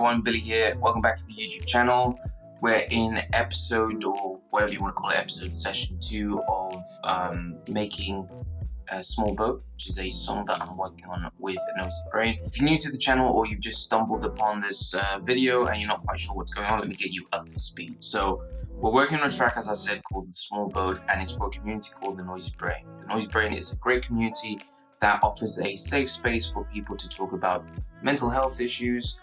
everyone, Billy here. Welcome back to the YouTube channel. We're in episode, or whatever you want to call it, episode session 2 of making a Small Boat, which is a song that I'm working on with Noisy Brain. If you're new to the channel or you've just stumbled upon this video and you're not quite sure what's going on, let me get you up to speed. So we're working on a track, as I said, called The Small Boat, and it's for a community called the Noisy Brain. The Noisy Brain is a great community that offers a safe space for people to talk about mental health issues,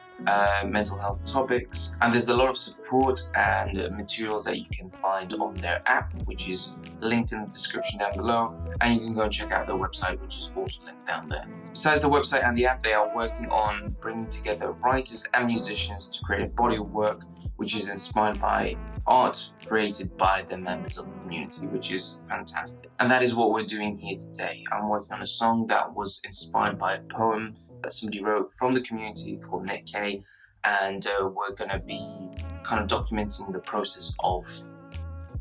mental health topics, and there's a lot of support and materials that you can find on their app, which is linked in the description down below, and you can go and check out their website, which is also linked down there. Besides the website and the app, they are working on bringing together writers and musicians to create a body of work which is inspired by art created by the members of the community, which is fantastic. And that is what we're doing here today. I'm working on a song that was inspired by a poem that somebody wrote from the community called Nick K, and we're gonna be kind of documenting the process of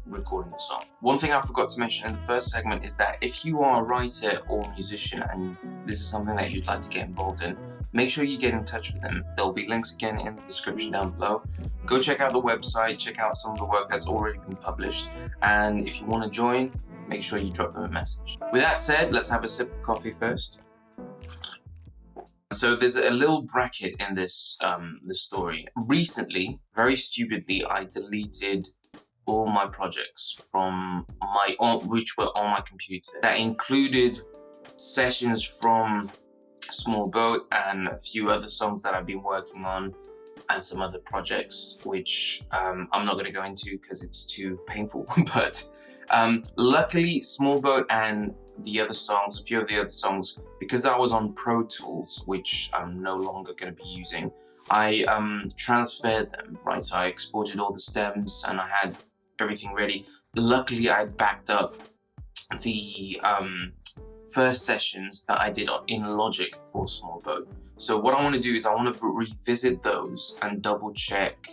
recording the song. One thing I forgot to mention in the first segment is that if you are a writer or musician and this is something that you'd like to get involved in, make sure you get in touch with them. There'll be links again in the description down below. Go check out the website, check out some of the work that's already been published, and if you want to join, make sure you drop them a message. With that said, let's have a sip of coffee first. So there's a little bracket in this story. Recently, very stupidly, I deleted all my projects from which were on my computer. That included sessions from Small Boat and a few other songs that I've been working on, and some other projects which I'm not going to go into because it's too painful. But luckily, Small Boat and the other songs, a few of the other songs, because that was on Pro Tools, which I'm no longer going to be using, I transferred them, right? So I exported all the stems and I had everything ready. Luckily, I backed up the first sessions that I did in Logic for Small Boat. So what I want to do is I want to revisit those and double check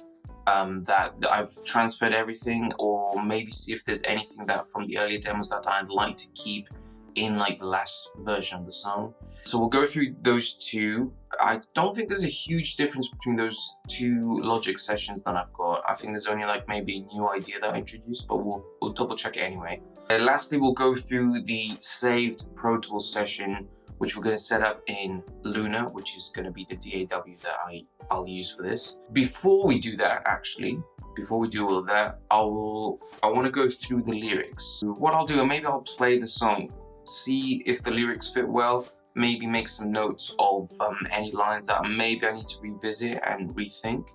that I've transferred everything, or maybe see if there's anything that from the earlier demos that I'd like to keep in like the last version of the song. So we'll go through those two. I don't think there's a huge difference between those two Logic sessions that I've got. I think there's only like maybe a new idea that I introduced, but we'll double check it anyway. Lastly, we'll go through the saved Pro Tools session, which we're going to set up in Luna, which is going to be the DAW that I'll use for this. Before we do that, actually, before we do all of that, I want to go through the lyrics. What I'll do, maybe I'll play the song, see if the lyrics fit well, maybe make some notes of any lines that maybe I need to revisit and rethink.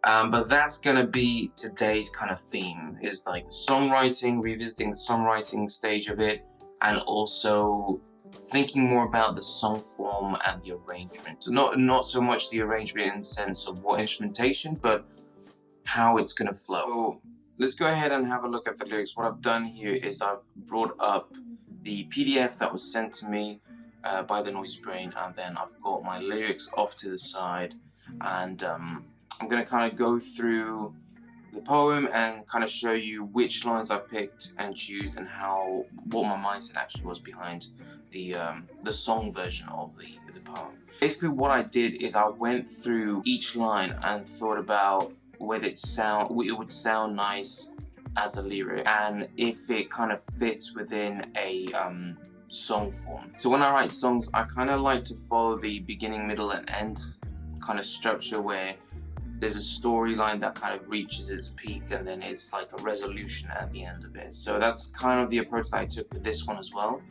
But that's gonna be today's kind of theme, is like songwriting, revisiting the songwriting stage of it, and also thinking more about the song form and the arrangement. So not so much the arrangement in the sense of what instrumentation, but how it's gonna flow. So let's go ahead and have a look at the lyrics. What I've done here is I've brought up the PDF that was sent to me by the Noisy Brain, and then I've got my lyrics off to the side, and I'm going to kind of go through the poem and kind of show you which lines I picked and choose, and what my mindset actually was behind the song version of the poem. Basically what I did is I went through each line and thought about whether it would sound nice as a lyric, and if it kind of fits within a song form. So when I write songs, I kind of like to follow the beginning, middle, and end kind of structure, where there's a storyline that kind of reaches its peak and then it's like a resolution at the end of it. So that's kind of the approach that I took with this one as well.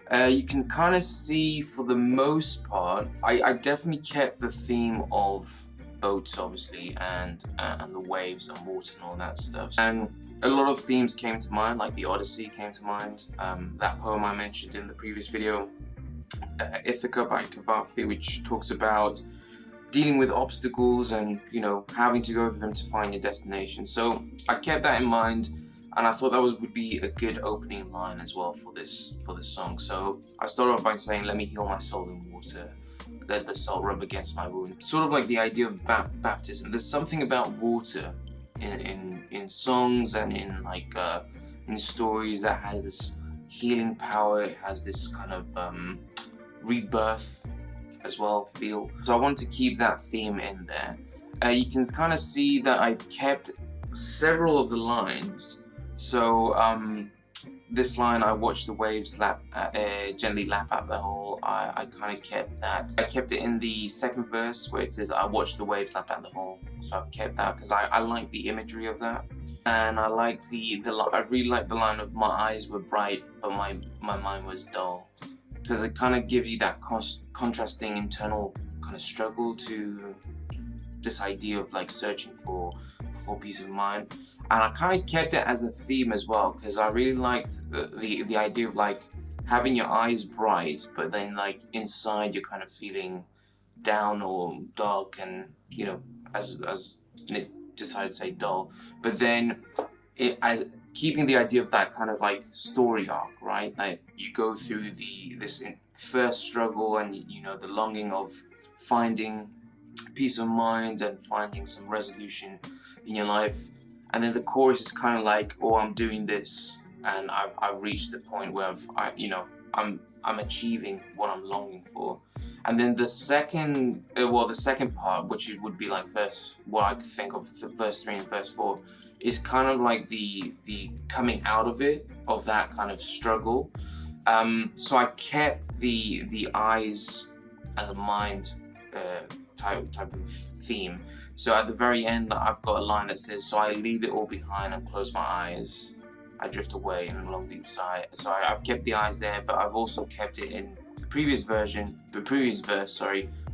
You can kind of see, for the most part, I definitely kept the theme of boats, obviously, and the waves and water and all that stuff. And a lot of themes came to mind, like the Odyssey came to mind. That poem I mentioned in the previous video, Ithaca by Kavafi, which talks about dealing with obstacles and, you know, having to go through them to find your destination. So I kept that in mind, and I thought that would be a good opening line as well for this song. So I started off by saying, "Let me heal my soul in water, let the salt rub against my wound." Sort of like the idea of baptism. There's something about water in songs and in stories that has this healing power. It has this kind of rebirth as well feel. So I want to keep that theme in there. you can kind of see that I've kept several of the lines. So this line, I watch the waves gently lap at the hole, I kind of kept that. I kept it in the second verse where it says I watch the waves lap at the hole. So I've kept that because I like the imagery of that. And I like I really like the line of my eyes were bright but my mind was dull, because it kind of gives you that contrasting internal kind of struggle to this idea of like searching for peace of mind. And I kind of kept it as a theme as well, because I really liked the idea of like having your eyes bright, but then like inside you're kind of feeling down or dark, and you know, as Nick decided to say dull, but then as keeping the idea of that kind of like story arc, right? Like you go through this first struggle, and you know, the longing of finding peace of mind and finding some resolution in your life, and then the chorus is kind of like, oh, I'm doing this, and I've reached the point where I'm achieving what I'm longing for. And then the second part, which it would be like what I could think of verse 3 and verse 4, is kind of like the coming out of it, of that kind of struggle. So I kept the eyes and the mind type of theme. So at the very end, I've got a line that says, so I leave it all behind and close my eyes, I drift away in a long deep sigh. So I've kept the eyes there, but I've also kept it in the previous verse,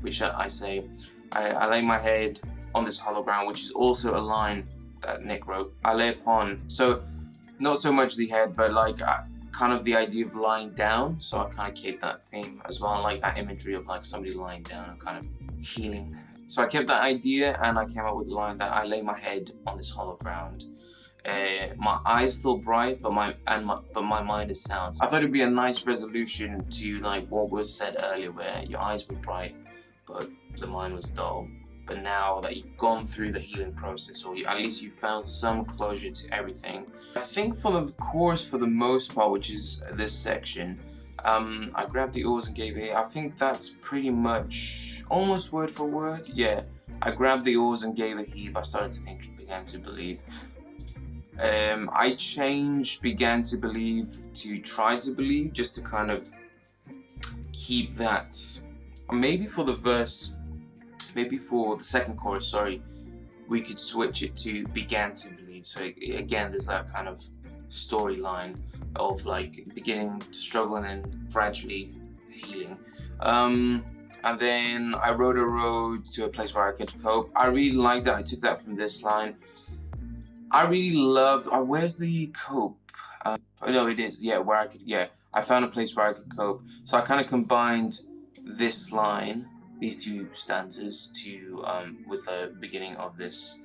which I say, I lay my head on this hollow ground, which is also a line that Nick wrote. I lay upon, so not so much the head, but like kind of the idea of lying down. So I kind of kept that theme as well, like that imagery of like somebody lying down and kind of healing. So I kept that idea, and I came up with the line that I lay my head on this hollow ground. My eyes still bright, but my mind is sound. So I thought it'd be a nice resolution to like what was said earlier, where your eyes were bright, but the mind was dull. But now that you've gone through the healing process, or at least you found some closure to everything, I think for the chorus, for the most part, which is this section, I grabbed the oars and gave it. I think that's pretty much almost word for word. Yeah, I grabbed the oars and gave a heave. I started to think, began to believe. I changed began to believe to try to believe, just to kind of keep that. Maybe for the second chorus, sorry, we could switch it to began to believe. So again, there's that kind of storyline of like beginning to struggle and then gradually healing. And then I wrote a road to a place where I could cope. I really liked that. I took that from this line. I really loved, where's the cope? Oh no, it is, yeah, where I could, yeah. I found a place where I could cope. So I kind of combined this line, these two stanzas, with the beginning of these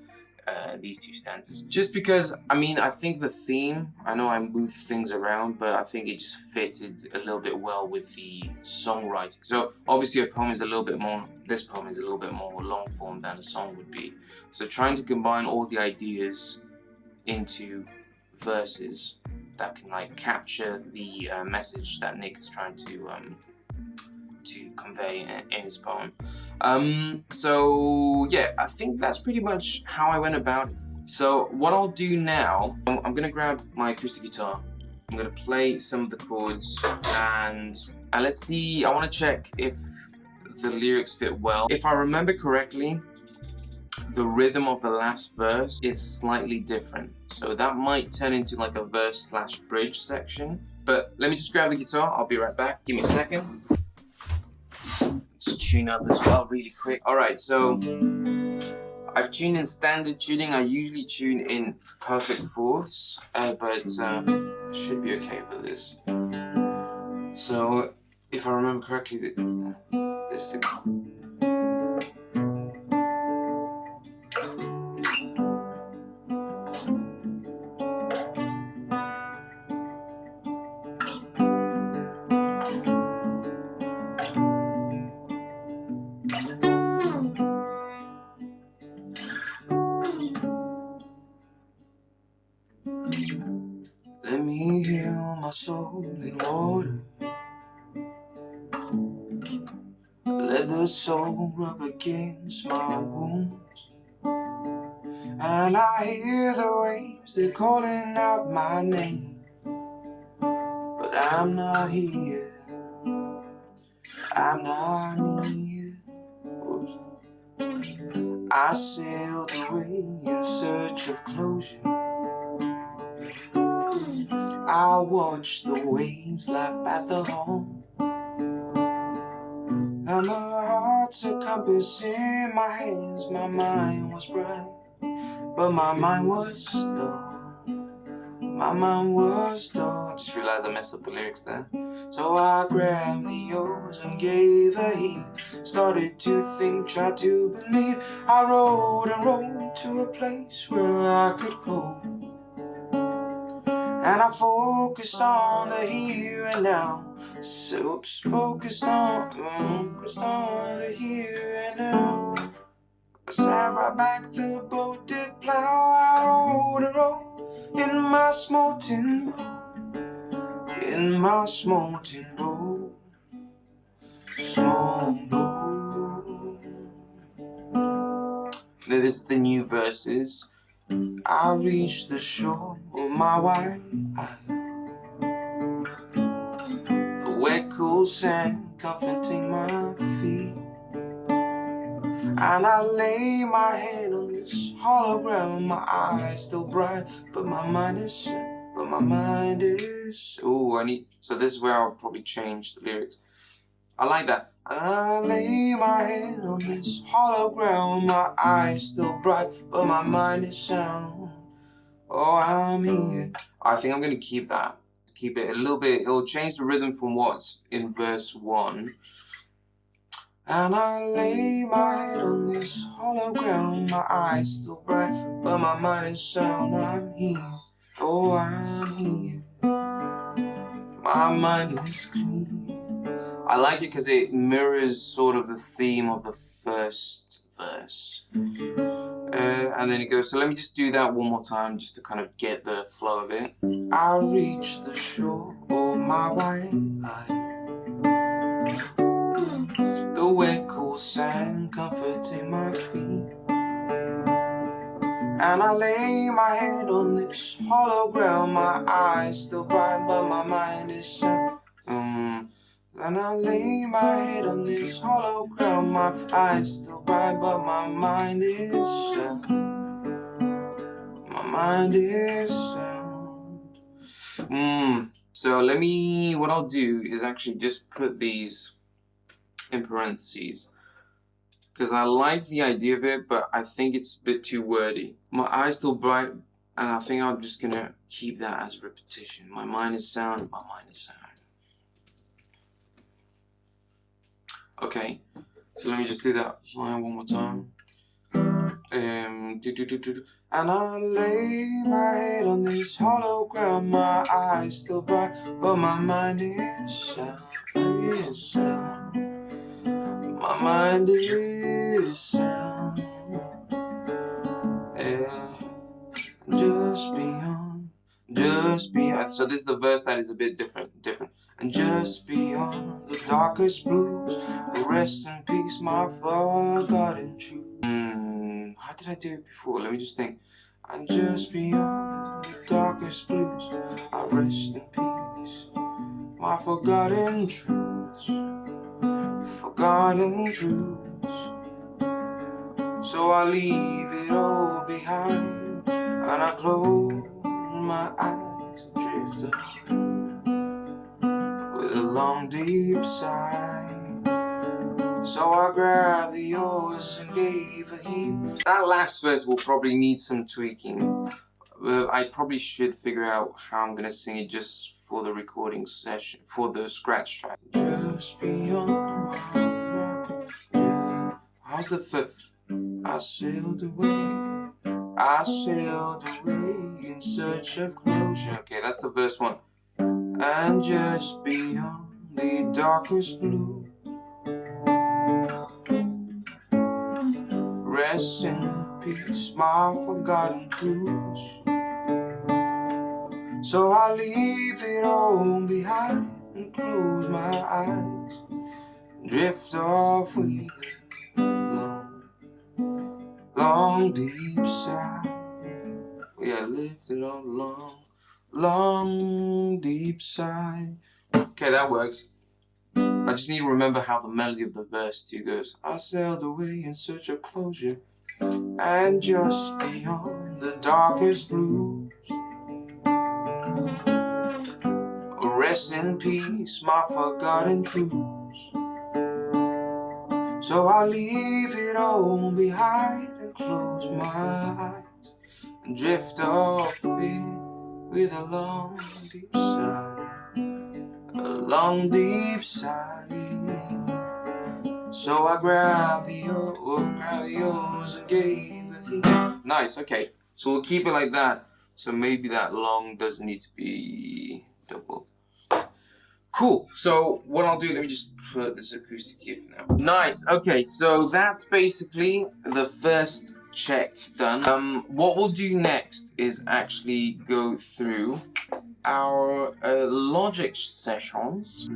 two stanzas. Just because, I mean, I think the theme, I know I moved things around, but I think it just fitted a little bit well with the songwriting. So obviously this poem is a little bit more long form than a song would be. So trying to combine all the ideas into verses that can like capture the message that Nick is trying to convey in his poem. So yeah, I think that's pretty much how I went about it. So what I'll do now, I'm gonna grab my acoustic guitar, I'm gonna play some of the chords, and let's see, I wanna check if the lyrics fit well. If I remember correctly, the rhythm of the last verse is slightly different. So that might turn into like a verse/bridge section. But let me just grab the guitar, I'll be right back. Give me a second. Let's tune up as well really quick. Alright, so I've tuned in standard tuning. I usually tune in perfect fourths, but should be okay for this. So if I remember correctly, this is let me heal my soul in water. Let the soul rub against my wounds. and I hear the waves, they're calling out my name. But I'm not here, I'm not near. Oops. I sailed away in search of closure. I watched the waves lap at the home, and my heart's a compass in my hands. My mind was bright, but my mind was dull. My mind was dull. I just realized I messed up the lyrics there. So I grabbed the oars and gave a heave. Started to think, tried to believe. I rowed and rowed to a place where I could go, and I focused on the here and now. So focused on the here and now. I sat right back, the boat did plow. I rowed and rowed in my small tin boat, in my small tin boat, small boat. Now this is the new verses. I reached the shore with my white eye, the wet cool sand comforting my feet, and I lay my head on this hollow ground. My eyes still bright, but my mind is oh, so this is where I'll probably change the lyrics. I like that. And I lay my head on this hollow ground. My eyes still bright, but my mind is sound. Oh, I'm here. I think I'm gonna keep that. Keep it a little bit. It'll change the rhythm from what's in verse 1. And I lay my head on this hollow ground. My eyes still bright, but my mind is sound. I'm here. Oh, I'm here. My mind is clear. I like it because it mirrors sort of the theme of the first verse. And then it goes, so let me just do that one more time just to kind of get the flow of it. I reached the shore, oh my white eye, the wet cool sand comforting my feet, and I lay my head on this hollow ground. My eyes still bright, but my mind is sad. And I lay my head on this hollow ground. My eyes still bright, but my mind is sound. My mind is sound. So what I'll do is actually just put these in parentheses, because I like the idea of it, but I think it's a bit too wordy. My eyes still bright, and I think I'm just gonna keep that as repetition. My mind is sound, my mind is sound. Okay, so let me just do that line one more time. And I lay my head on this hollow ground. My eyes still bright, but my mind is sound. My mind is sound. And just beyond. So this is the verse that is a bit different. And just beyond the darkest blues, rest in peace, my forgotten truth. How did I do it before? Let me just think. And just beyond the darkest blues, I rest in peace, my forgotten truths, forgotten truths. So I leave it all behind, and I close my eyes and drift off with a long deep sigh. So I grabbed the oars and gave a heave. That last verse will probably need some tweaking. I probably should figure out how I'm gonna sing it just for the recording session, for the scratch track. Just beyond my how's the first? I sailed away in search of closure. Okay, that's the verse 1. And just beyond the darkest blue, rest in peace, my forgotten truths. So I leave it all behind and close my eyes, drift off with a long, long deep sigh. We are lifting a long, long, deep sigh. Okay, that works. I just need to remember how the melody of the verse 2 goes. I sailed away in search of closure, and just beyond the darkest blues, rest in peace, my forgotten truths. So I leave it all behind and close my eyes and drift off with a long, deep sigh. A long, deep sigh. So I grabbed the yours and gave a heat. Nice, okay. So we'll keep it like that. So maybe that long doesn't need to be double. Cool. So what I'll do, let me just put this acoustic here for now. Nice. Okay, so that's basically the first check done. What we'll do next is actually go through our Logic sessions.